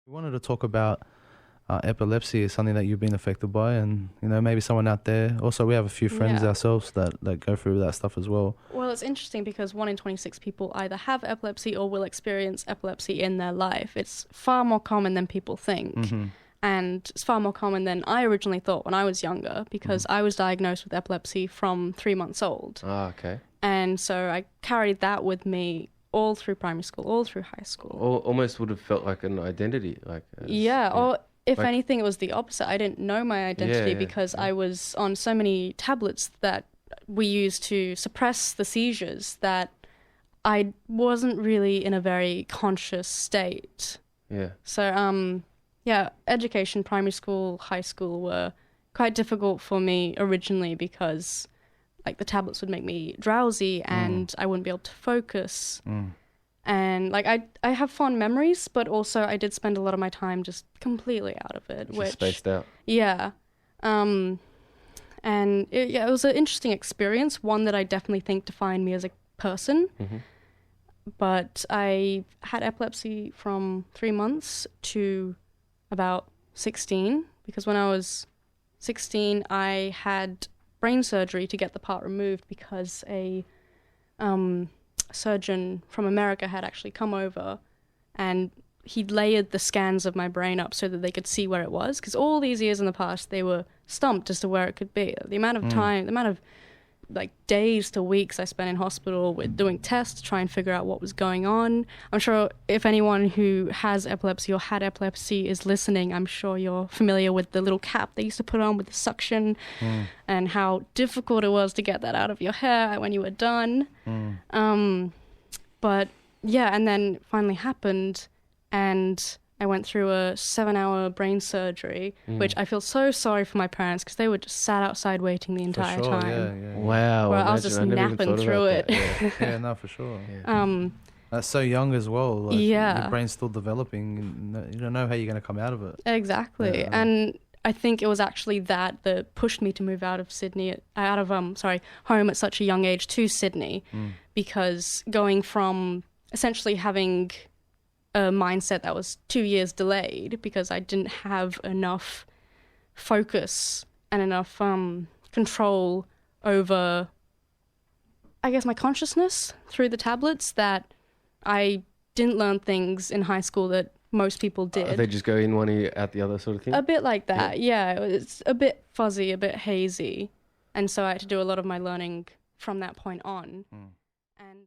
We wanted to talk about epilepsy is something that you've been affected by, and maybe someone out there. Also, we have a few friends Yeah. ourselves that go through that stuff as well. Well, it's interesting because 1 in 26 people either have epilepsy or will experience epilepsy in their life. It's far more common than people think. Mm-hmm. And it's far more common than I originally thought when I was younger, because I was diagnosed with epilepsy from 3 months old. Ah, okay. And so I carried that with me all through primary school, all through high school. Almost would have felt like an identity, Or if Like- anything, it was the opposite. I didn't know my identity because I was on so many tablets that we used to suppress the seizures that I wasn't really in a very conscious state. yeah. So, education, primary school, high school were quite difficult for me originally because, like, the tablets would make me drowsy and I wouldn't be able to focus. And, like, I have fond memories, but also I did spend a lot of my time just completely out of it. Just spaced out. Yeah. And it was an interesting experience, one that I definitely think defined me as a person. Mm-hmm. But I had epilepsy from 3 months to about 16, because when I was 16, I had brain surgery to get the part removed because a surgeon from America had actually come over and he'd layered the scans of my brain up so that they could see where it was, because all these years in the past they were stumped as to where it could be. The amount of time, the amount of like days to weeks I spent in hospital with doing tests to try and figure out what was going on. I'm sure if anyone who has epilepsy or had epilepsy is listening, I'm sure you're familiar with the little cap they used to put on with the suction and how difficult it was to get that out of your hair when you were done. But yeah, and then it finally happened, and I went through a 7-hour brain surgery, which I feel so sorry for my parents because they were just sat outside waiting the entire time. Yeah. Wow. Well, I was just napping through it. Yeah, no, for sure. Yeah. That's so young as well. Like, Yeah. your brain's still developing, and you don't know how you're going to come out of it. Exactly. Yeah. And I think it was actually that pushed me to move out of Sydney, home at such a young age to Sydney, because going from essentially having a mindset that was 2 years delayed because I didn't have enough focus and enough control over, I guess, my consciousness through the tablets, that I didn't learn things in high school that most people did. They just go in one ear, out the other sort of thing? A bit like that, yeah. It's a bit fuzzy, a bit hazy. And so I had to do a lot of my learning from that point on. And